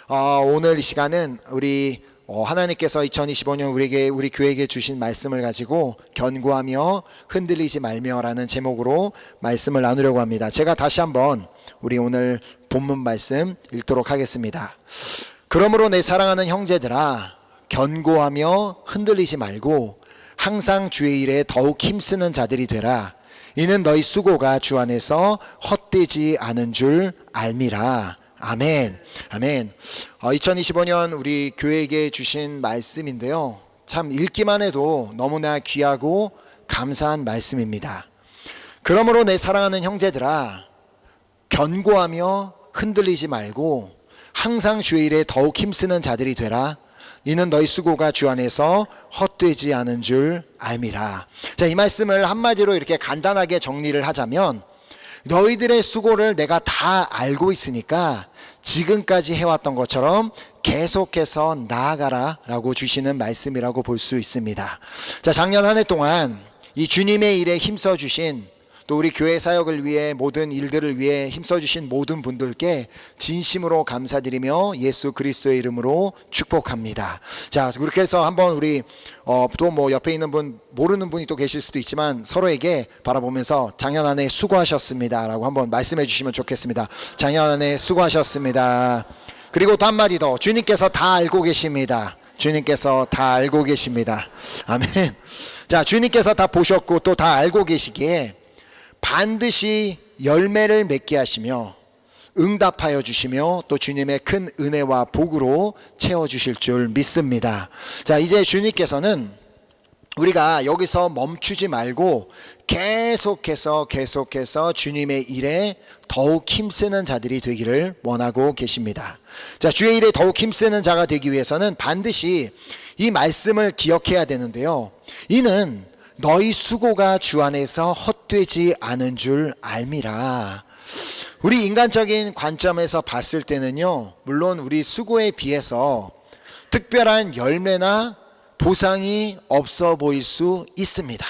오늘 이 시간은 우리 하나님께서 2025년 우리 교회에게 주신 말씀을 가지고 견고하며 흔들리지 말며라는 제목으로 말씀을 나누려고 합니다. 제가 다시 한번 우리 오늘 본문 말씀 읽도록 하겠습니다. 그러므로 내 사랑하는 형제들아, 견고하며 흔들리지 말고 항상 주의 일에 더욱 힘쓰는 자들이 되라. 이는 너희 수고가 주 안에서 헛되지 않은 줄 알미라. 아멘. 아멘. 2025년 우리 교회에게 주신 말씀인데요, 참 읽기만 해도 너무나 귀하고 감사한 말씀입니다. 그러므로 내 사랑하는 형제들아, 견고하며 흔들리지 말고 항상 주의 일에 더욱 힘쓰는 자들이 되라. 이는 너희 수고가 주 안에서 헛되지 않은 줄 알미라. 자, 이 말씀을 한마디로 이렇게 간단하게 정리를 하자면, 너희들의 수고를 내가 다 알고 있으니까 지금까지 해왔던 것처럼 계속해서 나아가라 라고 주시는 말씀이라고 볼 수 있습니다. 자, 작년 한 해 동안 이 주님의 일에 힘써 주신, 또 우리 교회 사역을 위해 모든 일들을 위해 힘써 주신 모든 분들께 진심으로 감사드리며 예수 그리스도의 이름으로 축복합니다. 자, 그렇게 해서 한번 우리 또 뭐 옆에 있는 분, 모르는 분이 또 계실 수도 있지만 서로에게 바라보면서 작년 한 해 수고하셨습니다 라고 한번 말씀해 주시면 좋겠습니다. 작년 한 해 수고하셨습니다. 그리고 또 한마디 더, 주님께서 다 알고 계십니다. 주님께서 다 알고 계십니다. 아멘. 자, 주님께서 다 보셨고 또 다 알고 계시기에 반드시 열매를 맺게 하시며 응답하여 주시며 또 주님의 큰 은혜와 복으로 채워주실 줄 믿습니다. 자, 이제 주님께서는 우리가 여기서 멈추지 말고 계속해서 주님의 일에 더욱 힘쓰는 자들이 되기를 원하고 계십니다. 자, 주의 일에 더욱 힘쓰는 자가 되기 위해서는 반드시 이 말씀을 기억해야 되는데요, 이는 너희 수고가 주 안에서 헛되지 않은 줄 알미라. 우리 인간적인 관점에서 봤을 때는요, 물론 우리 수고에 비해서 특별한 열매나 보상이 없어 보일 수 있습니다.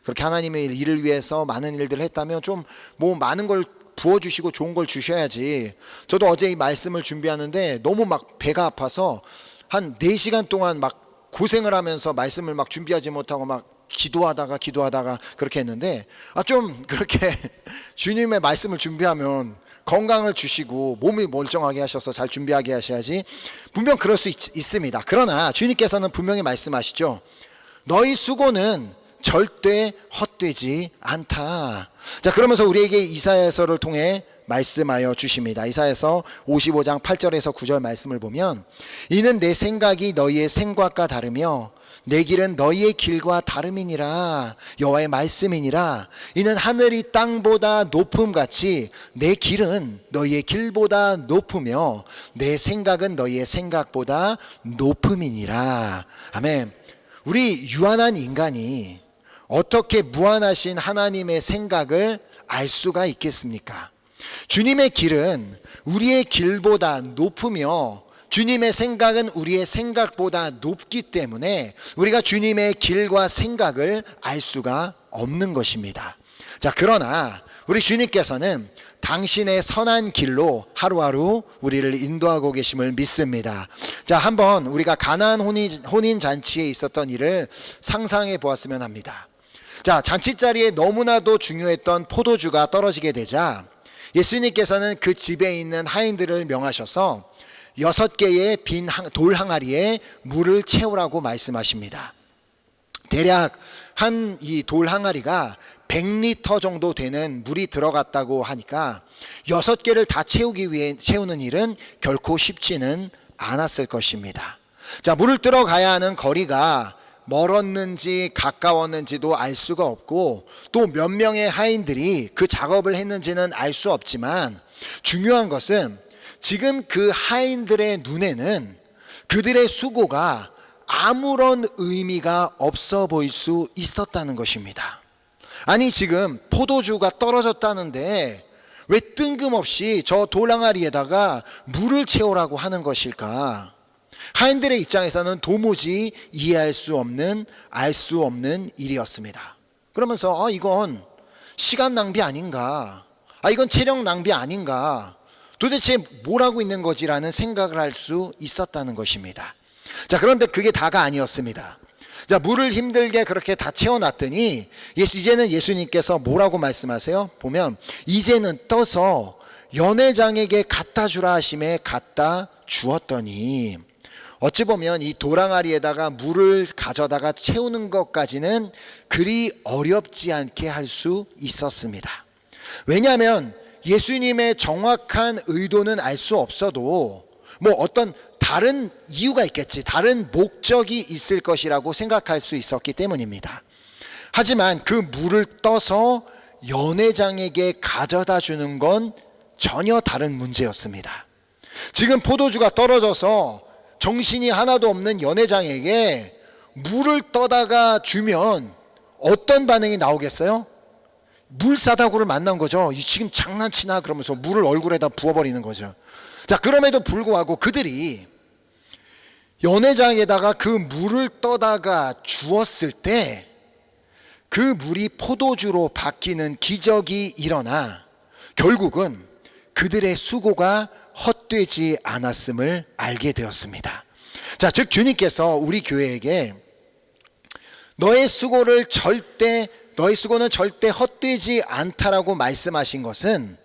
그렇게 하나님의 일을 위해서 많은 일들을 했다면 좀 뭐 많은 걸 부어주시고 좋은 걸 주셔야지. 저도 어제 이 말씀을 준비하는데 너무 막 배가 아파서 한 4시간 동안 막 고생을 하면서 말씀을 막 준비하지 못하고 막 기도하다가 그렇게 했는데, 좀 그렇게 주님의 말씀을 준비하면 건강을 주시고 몸이 멀쩡하게 하셔서 잘 준비하게 하셔야지. 분명 그럴 수 있습니다. 그러나 주님께서는 분명히 말씀하시죠. 너희 수고는 절대 헛되지 않다. 자, 그러면서 우리에게 이사야서를 통해 말씀하여 주십니다. 이사야서 55장 8절에서 9절 말씀을 보면, 이는 내 생각이 너희의 생각과 다르며 내 길은 너희의 길과 다름이니라. 여호와의 말씀이니라. 이는 하늘이 땅보다 높음같이 내 길은 너희의 길보다 높으며 내 생각은 너희의 생각보다 높음이니라. 아멘. 우리 유한한 인간이 어떻게 무한하신 하나님의 생각을 알 수가 있겠습니까? 주님의 길은 우리의 길보다 높으며 주님의 생각은 우리의 생각보다 높기 때문에 우리가 주님의 길과 생각을 알 수가 없는 것입니다. 자, 그러나 우리 주님께서는 당신의 선한 길로 하루하루 우리를 인도하고 계심을 믿습니다. 자, 한번 우리가 가나안 혼인 잔치에 있었던 일을 상상해 보았으면 합니다. 자, 잔치자리에 너무나도 중요했던 포도주가 떨어지게 되자 예수님께서는 그 집에 있는 하인들을 명하셔서 6개의 빈 돌 항아리에 물을 채우라고 말씀하십니다. 대략 한 이 돌 항아리가 100리터 정도 되는 물이 들어갔다고 하니까 6개를 다 채우는 일은 결코 쉽지는 않았을 것입니다. 자, 물을 들어가야 하는 거리가 멀었는지 가까웠는지도 알 수가 없고 또 몇 명의 하인들이 그 작업을 했는지는 알 수 없지만, 중요한 것은 지금 그 하인들의 눈에는 그들의 수고가 아무런 의미가 없어 보일 수 있었다는 것입니다. 아니, 지금 포도주가 떨어졌다는데 왜 뜬금없이 저 돌항아리에다가 물을 채우라고 하는 것일까? 하인들의 입장에서는 도무지 이해할 수 없는, 알 수 없는 일이었습니다. 그러면서 이건 시간 낭비 아닌가? 이건 체력 낭비 아닌가? 도대체 뭘 하고 있는 거지라는 생각을 할 수 있었다는 것입니다. 자, 그런데 그게 다가 아니었습니다. 자, 물을 힘들게 그렇게 다 채워놨더니 이제는 예수님께서 뭐라고 말씀하세요? 보면 이제는 떠서 연회장에게 갖다 주라 하심에 갖다 주었더니, 어찌 보면 이 도랑아리에다가 물을 가져다가 채우는 것까지는 그리 어렵지 않게 할 수 있었습니다. 왜냐하면 예수님의 정확한 의도는 알 수 없어도 뭐 어떤 다른 이유가 있겠지, 다른 목적이 있을 것이라고 생각할 수 있었기 때문입니다. 하지만 그 물을 떠서 연회장에게 가져다 주는 건 전혀 다른 문제였습니다. 지금 포도주가 떨어져서 정신이 하나도 없는 연회장에게 물을 떠다가 주면 어떤 반응이 나오겠어요? 물사다구를 만난 거죠. 지금 장난치나 그러면서 물을 얼굴에다 부어버리는 거죠. 자, 그럼에도 불구하고 그들이 연회장에다가 그 물을 떠다가 주었을 때 그 물이 포도주로 바뀌는 기적이 일어나 결국은 그들의 수고가 헛되지 않았음을 알게 되었습니다. 자, 즉 주님께서 우리 교회에게 너의 수고는 절대 헛되지 않다라고 말씀하신 것은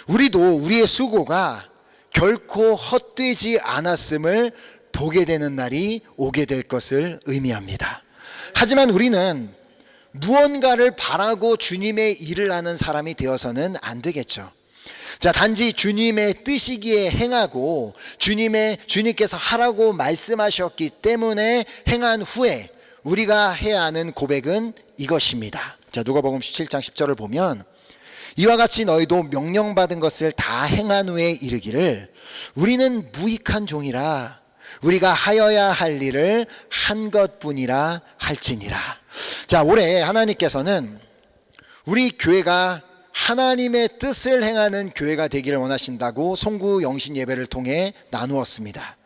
우리도 우리의 수고가 결코 헛되지 않았음을 보게 되는 날이 오게 될 것을 의미합니다. 하지만 우리는 무언가를 바라고 주님의 일을 하는 사람이 되어서는 안 되겠죠. 자, 단지 주님의 뜻이기에 행하고 주님께서 하라고 말씀하셨기 때문에 행한 후에 우리가 해야 하는 고백은 이것입니다. 자, 누가복음 17장 10절을 보면 이와 같이 너희도 명령받은 것을 다 행한 후에 이르기를 우리는 무익한 종이라 우리가 하여야 할 일을 한 것뿐이라 할지니라. 자, 올해 하나님께서는 우리 교회가 하나님의 뜻을 행하는 교회가 되기를 원하신다고 송구 영신 예배를 통해 나누었습니다.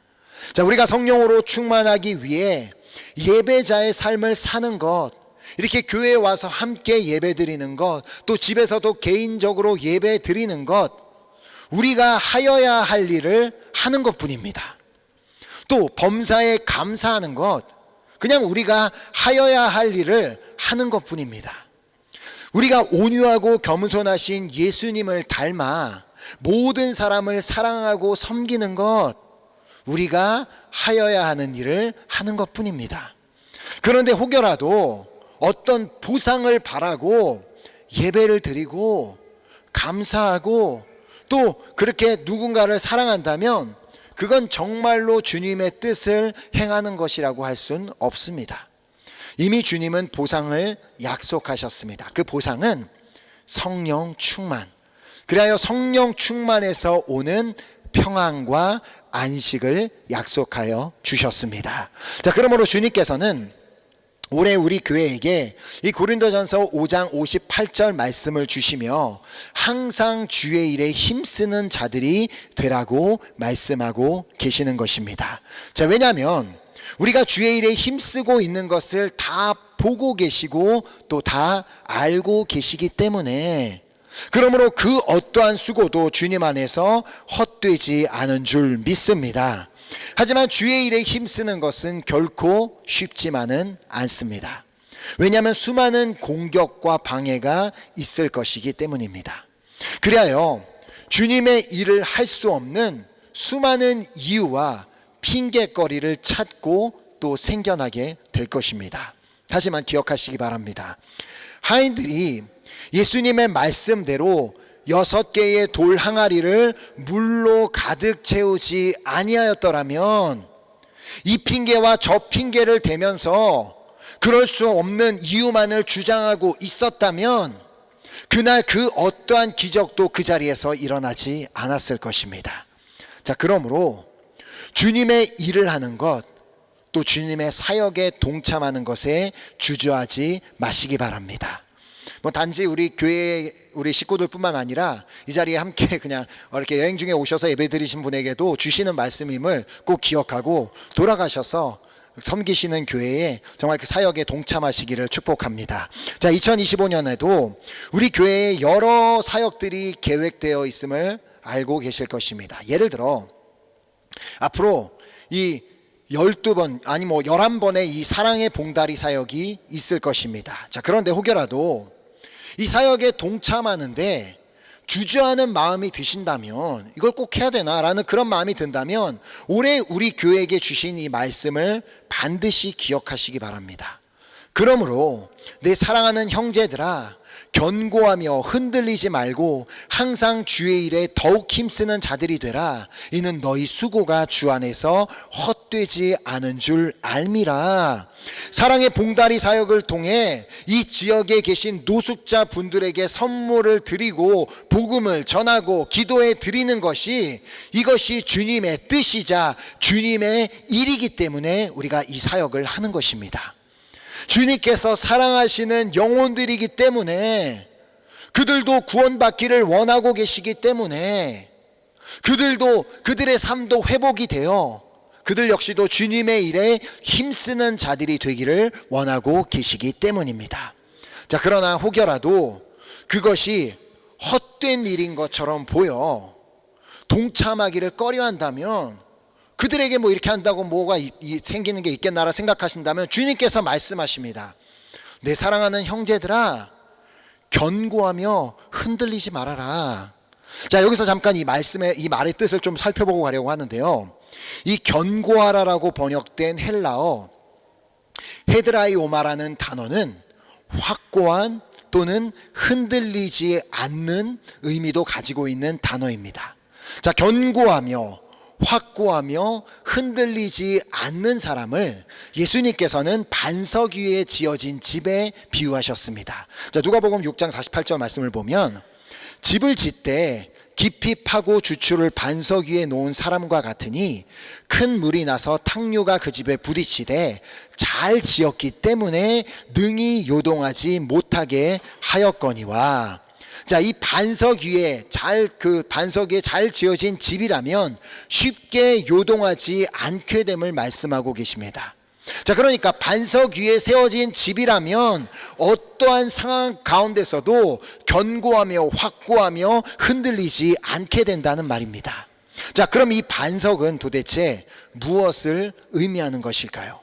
자, 우리가 성령으로 충만하기 위해 예배자의 삶을 사는 것, 이렇게 교회에 와서 함께 예배 드리는 것, 또 집에서도 개인적으로 예배 드리는 것, 우리가 하여야 할 일을 하는 것뿐입니다. 또 범사에 감사하는 것, 그냥 우리가 하여야 할 일을 하는 것뿐입니다. 우리가 온유하고 겸손하신 예수님을 닮아 모든 사람을 사랑하고 섬기는 것, 우리가 하여야 하는 일을 하는 것뿐입니다. 그런데 혹여라도 어떤 보상을 바라고 예배를 드리고 감사하고 또 그렇게 누군가를 사랑한다면 그건 정말로 주님의 뜻을 행하는 것이라고 할 수는 없습니다. 이미 주님은 보상을 약속하셨습니다. 그 보상은 성령 충만, 그리하여 성령 충만에서 오는 평안과 안식을 약속하여 주셨습니다. 자, 그러므로 주님께서는 올해 우리 교회에게 이 고린도전서 5장 58절 말씀을 주시며 항상 주의 일에 힘쓰는 자들이 되라고 말씀하고 계시는 것입니다. 자, 왜냐하면 우리가 주의 일에 힘쓰고 있는 것을 다 보고 계시고 또 다 알고 계시기 때문에, 그러므로 그 어떠한 수고도 주님 안에서 헛되지 않은 줄 믿습니다. 하지만 주의 일에 힘쓰는 것은 결코 쉽지만은 않습니다. 왜냐하면 수많은 공격과 방해가 있을 것이기 때문입니다. 그리하여 주님의 일을 할 수 없는 수많은 이유와 핑계거리를 찾고 또 생겨나게 될 것입니다. 하지만 기억하시기 바랍니다. 하인들이 예수님의 말씀대로 6개의 돌 항아리를 물로 가득 채우지 아니하였더라면, 이 핑계와 저 핑계를 대면서 그럴 수 없는 이유만을 주장하고 있었다면 그날 그 어떠한 기적도 그 자리에서 일어나지 않았을 것입니다. 자, 그러므로 주님의 일을 하는 것, 또 주님의 사역에 동참하는 것에 주저하지 마시기 바랍니다. 뭐 단지 우리 교회 우리 식구들뿐만 아니라 이 자리에 함께 그냥 이렇게 여행 중에 오셔서 예배 드리신 분에게도 주시는 말씀임을 꼭 기억하고 돌아가셔서 섬기시는 교회에 정말 그 사역에 동참하시기를 축복합니다. 자, 2025년에도 우리 교회에 여러 사역들이 계획되어 있음을 알고 계실 것입니다. 예를 들어 앞으로 이 12번 아니 11번의 이 사랑의 봉다리 사역이 있을 것입니다. 자, 그런데 혹여라도 이 사역에 동참하는데 주저하는 마음이 드신다면, 이걸 꼭 해야 되나라는 그런 마음이 든다면 올해 우리 교회에게 주신 이 말씀을 반드시 기억하시기 바랍니다. 그러므로 내 사랑하는 형제들아, 견고하며 흔들리지 말고 항상 주의 일에 더욱 힘쓰는 자들이 되라. 이는 너희 수고가 주 안에서 헛되지 않은 줄 알미라. 사랑의 봉다리 사역을 통해 이 지역에 계신 노숙자 분들에게 선물을 드리고 복음을 전하고 기도해 드리는 것이, 이것이 주님의 뜻이자 주님의 일이기 때문에 우리가 이 사역을 하는 것입니다. 주님께서 사랑하시는 영혼들이기 때문에, 그들도 구원받기를 원하고 계시기 때문에, 그들의 삶도 회복이 되어 그들 역시도 주님의 일에 힘쓰는 자들이 되기를 원하고 계시기 때문입니다. 자, 그러나 혹여라도 그것이 헛된 일인 것처럼 보여 동참하기를 꺼려한다면, 그들에게 뭐 이렇게 한다고 뭐가 생기는 게 있겠나라 생각하신다면 주님께서 말씀하십니다. 내 사랑하는 형제들아, 견고하며 흔들리지 말아라. 자, 여기서 잠깐 이 말의 뜻을 좀 살펴보고 가려고 하는데요. 이 견고하라라고 번역된 헬라어 헤드라이오마라는 단어는 확고한 또는 흔들리지 않는 의미도 가지고 있는 단어입니다. 자, 견고하며 확고하며 흔들리지 않는 사람을 예수님께서는 반석 위에 지어진 집에 비유하셨습니다. 자, 누가복음 6장 48절 말씀을 보면, 집을 짓되 깊이 파고 주추를 반석 위에 놓은 사람과 같으니 큰 물이 나서 탕류가 그 집에 부딪히되 잘 지었기 때문에 능히 요동하지 못하게 하였거니와. 자, 이 반석 위에 잘 지어진 집이라면 쉽게 요동하지 않게 됨을 말씀하고 계십니다. 자, 그러니까 반석 위에 세워진 집이라면 어떠한 상황 가운데서도 견고하며 확고하며 흔들리지 않게 된다는 말입니다. 자, 그럼 이 반석은 도대체 무엇을 의미하는 것일까요?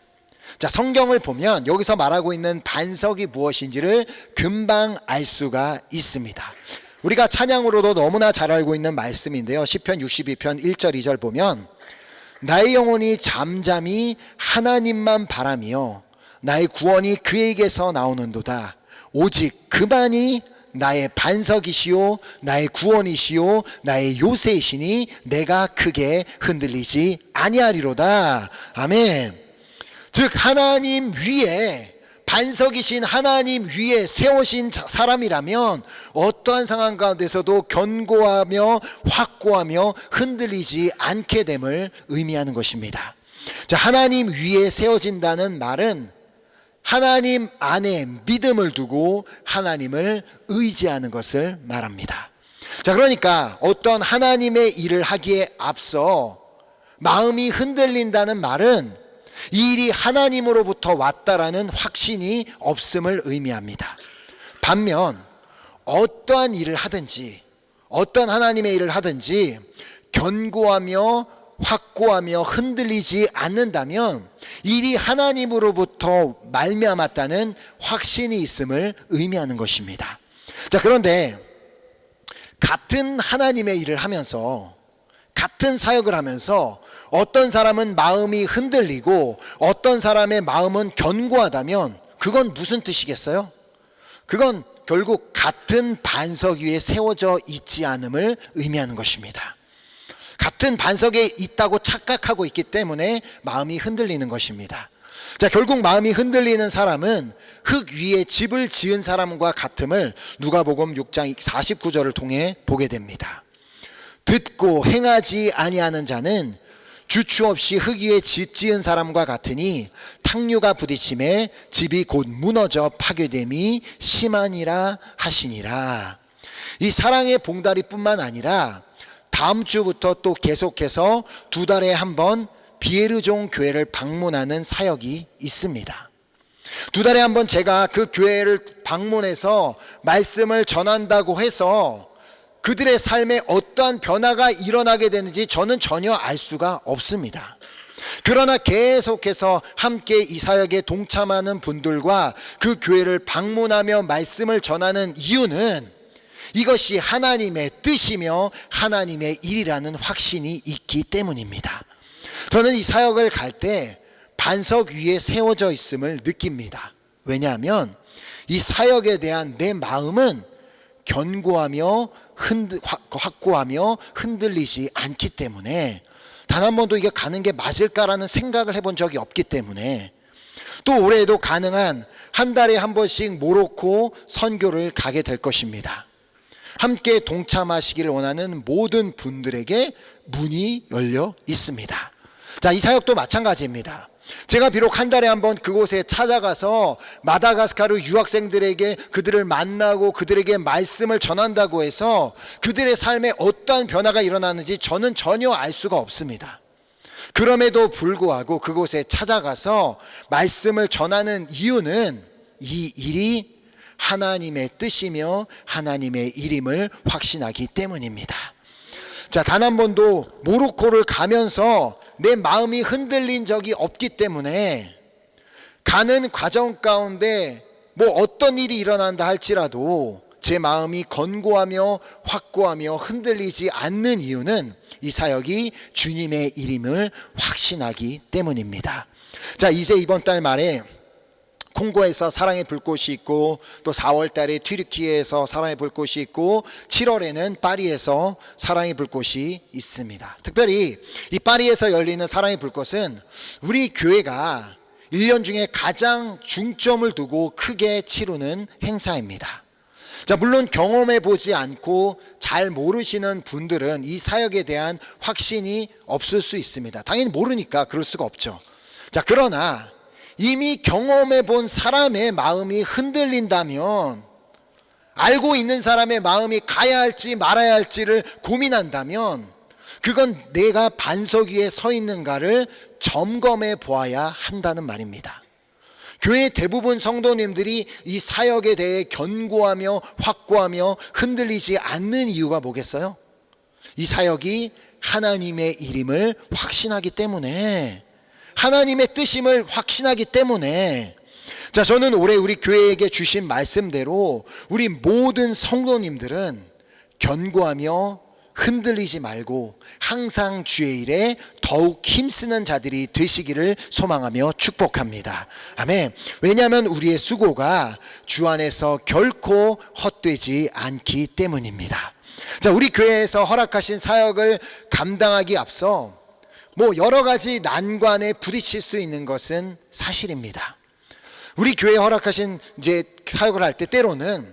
자, 성경을 보면 여기서 말하고 있는 반석이 무엇인지를 금방 알 수가 있습니다. 우리가 찬양으로도 너무나 잘 알고 있는 말씀인데요. 시편 62편 1절 2절 보면, 나의 영혼이 잠잠히 하나님만 바라며 나의 구원이 그에게서 나오는도다. 오직 그만이 나의 반석이시요 나의 구원이시요 나의 요새이시니 내가 크게 흔들리지 아니하리로다. 아멘. 즉 하나님 위에, 반석이신 하나님 위에 세우신 사람이라면 어떠한 상황 가운데서도 견고하며 확고하며 흔들리지 않게 됨을 의미하는 것입니다. 자, 하나님 위에 세워진다는 말은 하나님 안에 믿음을 두고 하나님을 의지하는 것을 말합니다. 자, 그러니까 어떤 하나님의 일을 하기에 앞서 마음이 흔들린다는 말은 이 일이 하나님으로부터 왔다라는 확신이 없음을 의미합니다. 반면 어떠한 일을 하든지, 어떤 하나님의 일을 하든지 견고하며 확고하며 흔들리지 않는다면 일이 하나님으로부터 말미암았다는 확신이 있음을 의미하는 것입니다. 자, 그런데 같은 하나님의 일을 하면서, 같은 사역을 하면서 어떤 사람은 마음이 흔들리고 어떤 사람의 마음은 견고하다면 그건 무슨 뜻이겠어요? 그건 결국 같은 반석 위에 세워져 있지 않음을 의미하는 것입니다. 같은 반석에 있다고 착각하고 있기 때문에 마음이 흔들리는 것입니다. 자, 결국 마음이 흔들리는 사람은 흙 위에 집을 지은 사람과 같음을 누가복음 6장 49절을 통해 보게 됩니다. 듣고 행하지 아니하는 자는 주추 없이 흙 위에 집 지은 사람과 같으니 탕류가 부딪힘에 집이 곧 무너져 파괴됨이 심하니라 하시니라. 이 사랑의 봉다리뿐만 아니라 다음 주부터 또 계속해서 2달에 한 번 비에르종 교회를 방문하는 사역이 있습니다. 2달에 한 번 제가 그 교회를 방문해서 말씀을 전한다고 해서 그들의 삶에 어떠한 변화가 일어나게 되는지 저는 전혀 알 수가 없습니다. 그러나 계속해서 함께 이 사역에 동참하는 분들과 그 교회를 방문하며 말씀을 전하는 이유는 이것이 하나님의 뜻이며 하나님의 일이라는 확신이 있기 때문입니다. 저는 이 사역을 갈 때 반석 위에 세워져 있음을 느낍니다. 왜냐하면 이 사역에 대한 내 마음은 견고하며 확고하며 흔들리지 않기 때문에 단 한 번도 이게 가는 게 맞을까라는 생각을 해본 적이 없기 때문에, 또 올해에도 가능한 한 달에 한 번씩 모로코 선교를 가게 될 것입니다. 함께 동참하시기를 원하는 모든 분들에게 문이 열려 있습니다. 자, 이 사역도 마찬가지입니다. 제가 비록 한 달에 한 번 그곳에 찾아가서 마다가스카르 유학생들에게 그들을 만나고 그들에게 말씀을 전한다고 해서 그들의 삶에 어떠한 변화가 일어나는지 저는 전혀 알 수가 없습니다. 그럼에도 불구하고 그곳에 찾아가서 말씀을 전하는 이유는 이 일이 하나님의 뜻이며 하나님의 일임을 확신하기 때문입니다. 자, 단 한 번도 모로코를 가면서 내 마음이 흔들린 적이 없기 때문에 가는 과정 가운데 뭐 어떤 일이 일어난다 할지라도 제 마음이 견고하며 확고하며 흔들리지 않는 이유는 이 사역이 주님의 일임을 확신하기 때문입니다. 자, 이제 이번 달 말에 콩고에서 사랑의 불꽃이 있고, 또 4월 달에 튀르키예에서 사랑의 불꽃이 있고, 7월에는 파리에서 사랑의 불꽃이 있습니다. 특별히 이 파리에서 열리는 사랑의 불꽃은 우리 교회가 1년 중에 가장 중점을 두고 크게 치르는 행사입니다. 자, 물론 경험해 보지 않고 잘 모르시는 분들은 이 사역에 대한 확신이 없을 수 있습니다. 당연히 모르니까 그럴 수가 없죠. 자, 그러나 이미 경험해 본 사람의 마음이 흔들린다면, 알고 있는 사람의 마음이 가야 할지 말아야 할지를 고민한다면, 그건 내가 반석 위에 서 있는가를 점검해 보아야 한다는 말입니다. 교회 대부분 성도님들이 이 사역에 대해 견고하며 확고하며 흔들리지 않는 이유가 뭐겠어요? 이 사역이 하나님의 일임을 확신하기 때문에, 하나님의 뜻임을 확신하기 때문에. 자, 저는 올해 우리 교회에게 주신 말씀대로 우리 모든 성도님들은 견고하며 흔들리지 말고 항상 주의 일에 더욱 힘쓰는 자들이 되시기를 소망하며 축복합니다. 아멘. 왜냐하면 우리의 수고가 주 안에서 결코 헛되지 않기 때문입니다. 자, 우리 교회에서 허락하신 사역을 감당하기 앞서 여러 가지 난관에 부딪힐 수 있는 것은 사실입니다. 우리 교회에 허락하신 이제 사역을 할 때 때로는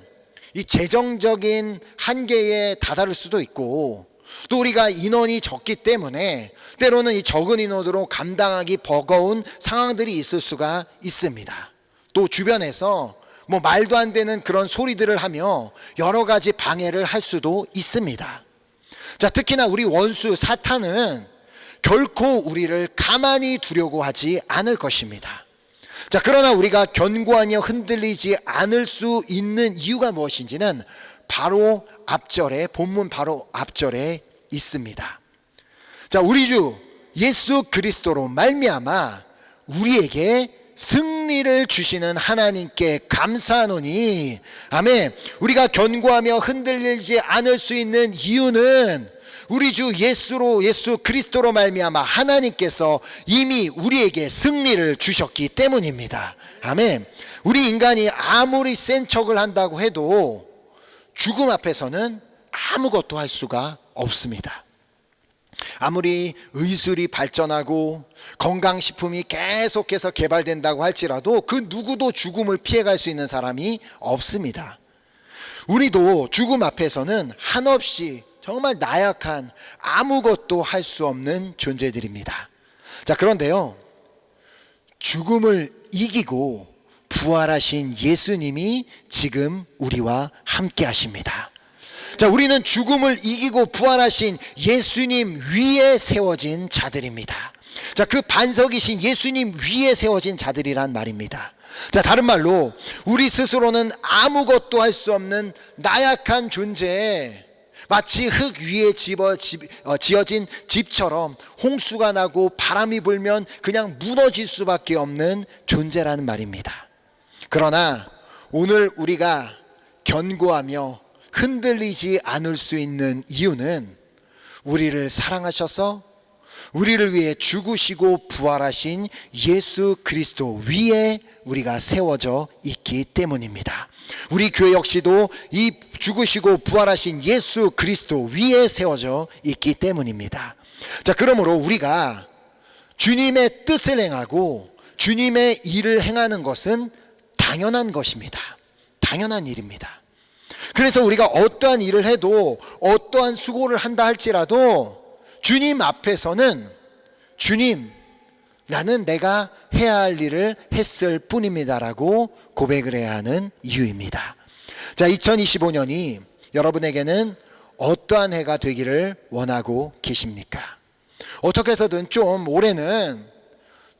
이 재정적인 한계에 다다를 수도 있고, 또 우리가 인원이 적기 때문에 때로는 이 적은 인원으로 감당하기 버거운 상황들이 있을 수가 있습니다. 또 주변에서 말도 안 되는 그런 소리들을 하며 여러 가지 방해를 할 수도 있습니다. 자, 특히나 우리 원수 사탄은 결코 우리를 가만히 두려고 하지 않을 것입니다. 자, 그러나 우리가 견고하며 흔들리지 않을 수 있는 이유가 무엇인지는 바로 앞절에, 본문 바로 앞절에 있습니다. 자, 우리 주 예수 그리스도로 말미암아 우리에게 승리를 주시는 하나님께 감사하노니, 아멘. 우리가 견고하며 흔들리지 않을 수 있는 이유는 우리 주 예수 그리스도로 말미암아 하나님께서 이미 우리에게 승리를 주셨기 때문입니다. 아멘. 우리 인간이 아무리 센 척을 한다고 해도 죽음 앞에서는 아무것도 할 수가 없습니다. 아무리 의술이 발전하고 건강식품이 계속해서 개발된다고 할지라도 그 누구도 죽음을 피해갈 수 있는 사람이 없습니다. 우리도 죽음 앞에서는 한없이 정말 나약한, 아무것도 할 수 없는 존재들입니다. 자, 그런데요, 죽음을 이기고 부활하신 예수님이 지금 우리와 함께 하십니다. 자, 우리는 죽음을 이기고 부활하신 예수님 위에 세워진 자들입니다. 자, 그 반석이신 예수님 위에 세워진 자들이란 말입니다. 자, 다른 말로 우리 스스로는 아무것도 할 수 없는 나약한 존재에 마치 흙 위에 지어진 집처럼 홍수가 나고 바람이 불면 그냥 무너질 수밖에 없는 존재라는 말입니다. 그러나 오늘 우리가 견고하며 흔들리지 않을 수 있는 이유는 우리를 사랑하셔서 우리를 위해 죽으시고 부활하신 예수 그리스도 위에 우리가 세워져 있기 때문입니다. 우리 교회 역시도 이 죽으시고 부활하신 예수 그리스도 위에 세워져 있기 때문입니다. 자, 그러므로 우리가 주님의 뜻을 행하고 주님의 일을 행하는 것은 당연한 것입니다. 당연한 일입니다. 그래서 우리가 어떠한 일을 해도 어떠한 수고를 한다 할지라도 주님 앞에서는 주님, 나는 내가 해야 할 일을 했을 뿐입니다라고 고백을 해야 하는 이유입니다. 자, 2025년이 여러분에게는 어떠한 해가 되기를 원하고 계십니까? 어떻게 해서든 좀 올해는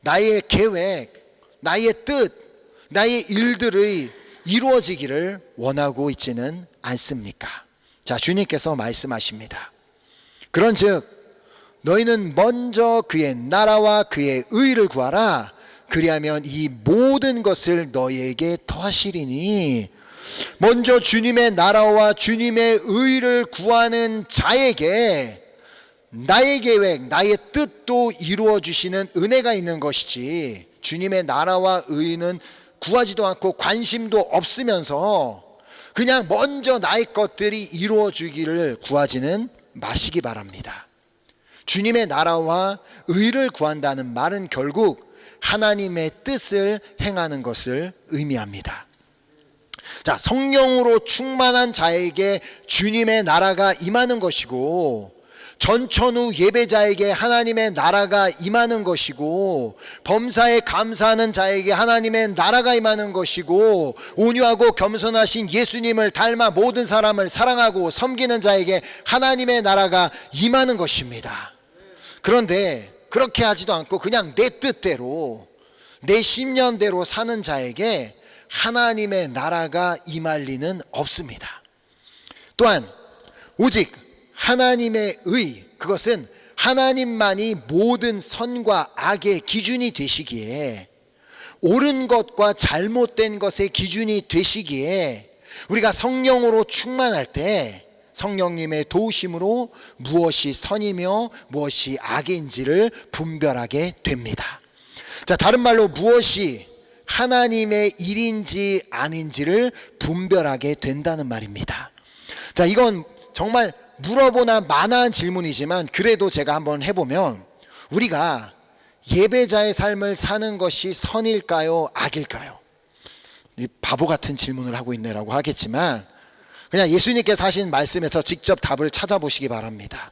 나의 계획, 나의 뜻, 나의 일들이 이루어지기를 원하고 있지는 않습니까? 자, 주님께서 말씀하십니다. 그런즉 너희는 먼저 그의 나라와 그의 의를 구하라. 그리하면 이 모든 것을 너희에게 더하시리니. 먼저 주님의 나라와 주님의 의를 구하는 자에게 나의 계획, 나의 뜻도 이루어 주시는 은혜가 있는 것이지, 주님의 나라와 의는 구하지도 않고 관심도 없으면서 그냥 먼저 나의 것들이 이루어지기를 구하지는 마시기 바랍니다. 주님의 나라와 의를 구한다는 말은 결국 하나님의 뜻을 행하는 것을 의미합니다. 자, 성령으로 충만한 자에게 주님의 나라가 임하는 것이고, 전천후 예배자에게 하나님의 나라가 임하는 것이고, 범사에 감사하는 자에게 하나님의 나라가 임하는 것이고, 온유하고 겸손하신 예수님을 닮아 모든 사람을 사랑하고 섬기는 자에게 하나님의 나라가 임하는 것입니다. 그런데 그렇게 하지도 않고 그냥 내 뜻대로, 내 심년대로 사는 자에게 하나님의 나라가 임할 리는 없습니다. 또한 오직 하나님의 의, 그것은 하나님만이 모든 선과 악의 기준이 되시기에, 옳은 것과 잘못된 것의 기준이 되시기에, 우리가 성령으로 충만할 때 성령님의 도우심으로 무엇이 선이며 무엇이 악인지를 분별하게 됩니다. 자, 다른 말로 무엇이 하나님의 일인지 아닌지를 분별하게 된다는 말입니다. 자, 이건 정말 물어보나 마나한 질문이지만 그래도 제가 한번 해보면, 우리가 예배자의 삶을 사는 것이 선일까요, 악일까요? 바보 같은 질문을 하고 있네라고 하겠지만 그냥 예수님께서 하신 말씀에서 직접 답을 찾아보시기 바랍니다.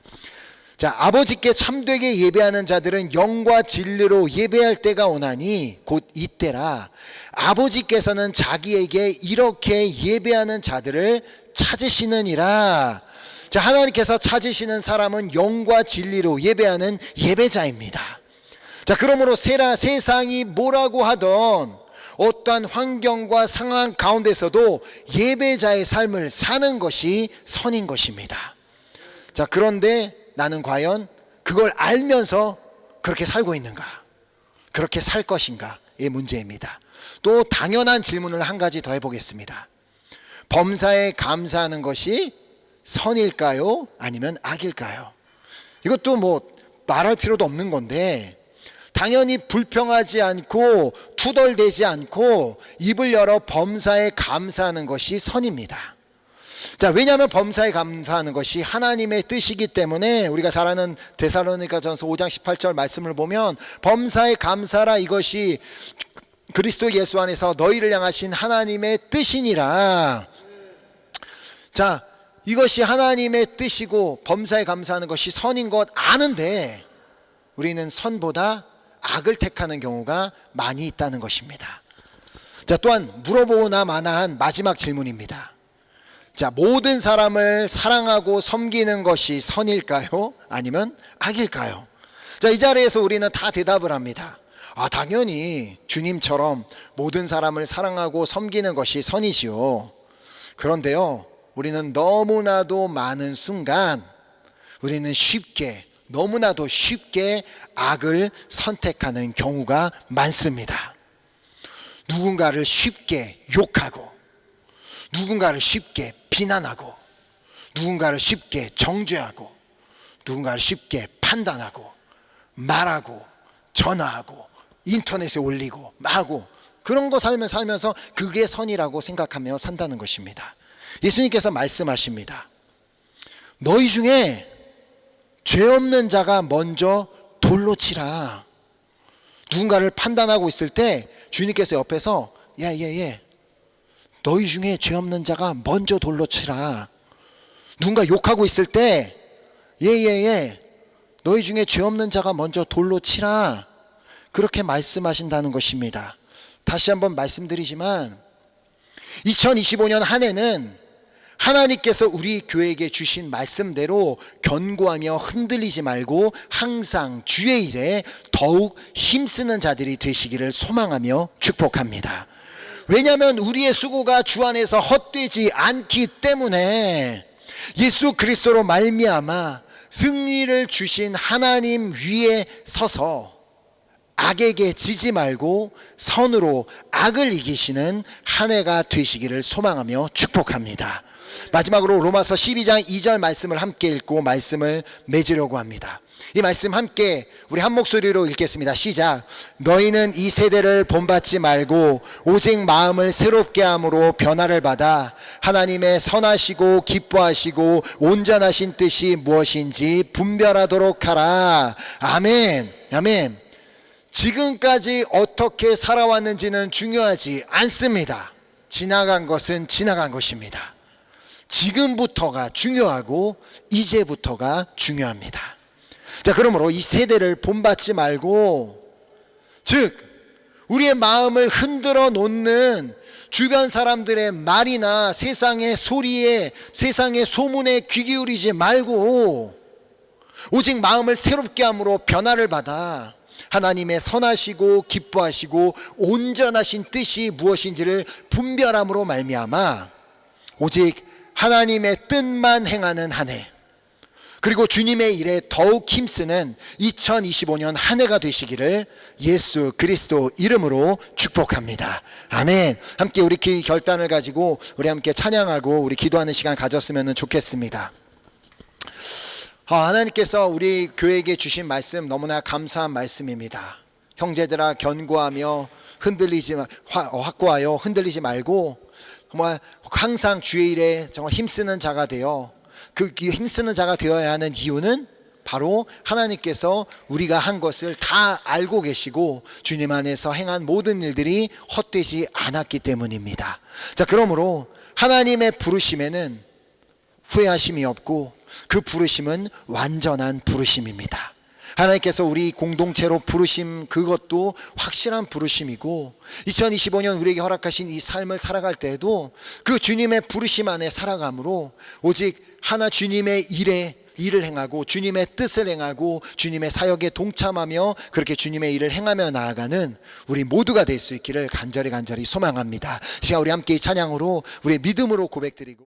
자, 아버지께 참되게 예배하는 자들은 영과 진리로 예배할 때가 오나니 곧 이때라. 아버지께서는 자기에게 이렇게 예배하는 자들을 찾으시느니라. 자, 하나님께서 찾으시는 사람은 영과 진리로 예배하는 예배자입니다. 자, 그러므로 세상이 뭐라고 하던 어떠한 환경과 상황 가운데서도 예배자의 삶을 사는 것이 선인 것입니다. 자, 그런데 나는 과연 그걸 알면서 그렇게 살고 있는가? 그렇게 살 것인가의 문제입니다. 또 당연한 질문을 한 가지 더 해보겠습니다. 범사에 감사하는 것이 선일까요? 아니면 악일까요? 이것도 뭐 말할 필요도 없는 건데, 당연히 불평하지 않고 투덜대지 않고 입을 열어 범사에 감사하는 것이 선입니다. 자, 왜냐하면 범사에 감사하는 것이 하나님의 뜻이기 때문에, 우리가 잘 아는 데살로니가전서 5장 18절 말씀을 보면 범사에 감사라, 이것이 그리스도 예수 안에서 너희를 향하신 하나님의 뜻이니라. 자, 이것이 하나님의 뜻이고 범사에 감사하는 것이 선인 것 아는데 우리는 선보다 악을 택하는 경우가 많이 있다는 것입니다. 자, 또한 물어보나 마나한 마지막 질문입니다. 자, 모든 사람을 사랑하고 섬기는 것이 선일까요? 아니면 악일까요? 자, 이 자리에서 우리는 다 대답을 합니다. 당연히 주님처럼 모든 사람을 사랑하고 섬기는 것이 선이지요. 그런데요, 우리는 너무나도 많은 순간 우리는 너무나도 쉽게 악을 선택하는 경우가 많습니다. 누군가를 쉽게 욕하고, 누군가를 쉽게 비난하고, 누군가를 쉽게 정죄하고, 누군가를 쉽게 판단하고, 말하고, 전화하고, 인터넷에 올리고, 하고, 그런 거 살면서 그게 선이라고 생각하며 산다는 것입니다. 예수님께서 말씀하십니다. 너희 중에 죄 없는 자가 먼저 돌로 치라. 누군가를 판단하고 있을 때 주님께서 옆에서 너희 중에 죄 없는 자가 먼저 돌로 치라. 누군가 욕하고 있을 때 너희 중에 죄 없는 자가 먼저 돌로 치라. 그렇게 말씀하신다는 것입니다. 다시 한번 말씀드리지만 2025년 한 해는 하나님께서 우리 교회에게 주신 말씀대로 견고하며 흔들리지 말고 항상 주의 일에 더욱 힘쓰는 자들이 되시기를 소망하며 축복합니다. 왜냐하면 우리의 수고가 주 안에서 헛되지 않기 때문에 예수 그리스도로 말미암아 승리를 주신 하나님 위에 서서 악에게 지지 말고 선으로 악을 이기시는 한 해가 되시기를 소망하며 축복합니다. 마지막으로 로마서 12장 2절 말씀을 함께 읽고 말씀을 맺으려고 합니다. 이 말씀 함께 우리 한 목소리로 읽겠습니다. 시작. 너희는 이 세대를 본받지 말고 오직 마음을 새롭게 함으로 변화를 받아 하나님의 선하시고 기뻐하시고 온전하신 뜻이 무엇인지 분별하도록 하라. 아멘. 아멘. 지금까지 어떻게 살아왔는지는 중요하지 않습니다. 지나간 것은 지나간 것입니다. 지금부터가 중요하고 이제부터가 중요합니다. 자, 그러므로 이 세대를 본받지 말고, 즉 우리의 마음을 흔들어 놓는 주변 사람들의 말이나 세상의 소리에, 세상의 소문에 귀 기울이지 말고 오직 마음을 새롭게 함으로 변화를 받아 하나님의 선하시고 기뻐하시고 온전하신 뜻이 무엇인지를 분별함으로 말미암아 오직 하나님의 뜻만 행하는 한 해, 그리고 주님의 일에 더욱 힘쓰는 2025년 한 해가 되시기를 예수 그리스도 이름으로 축복합니다. 아멘. 함께 우리 결단을 가지고 우리 함께 찬양하고 우리 기도하는 시간 가졌으면 좋겠습니다. 하나님께서 우리 교회에게 주신 말씀 너무나 감사한 말씀입니다. 형제들아 견고하며 확고하여 흔들리지 말고 정말 항상 주의 일에 정말 힘쓰는 자가 되어, 그 힘쓰는 자가 되어야 하는 이유는 바로 하나님께서 우리가 한 것을 다 알고 계시고 주님 안에서 행한 모든 일들이 헛되지 않았기 때문입니다. 자, 그러므로 하나님의 부르심에는 후회하심이 없고 그 부르심은 완전한 부르심입니다. 하나님께서 우리 공동체로 부르심, 그것도 확실한 부르심이고 2025년 우리에게 허락하신 이 삶을 살아갈 때에도 그 주님의 부르심 안에 살아감으로 오직 하나 주님의 일을 행하고 주님의 뜻을 행하고 주님의 사역에 동참하며 그렇게 주님의 일을 행하며 나아가는 우리 모두가 될 수 있기를 간절히 소망합니다. 이 시간 우리 함께 이 찬양으로 우리의 믿음으로 고백드리고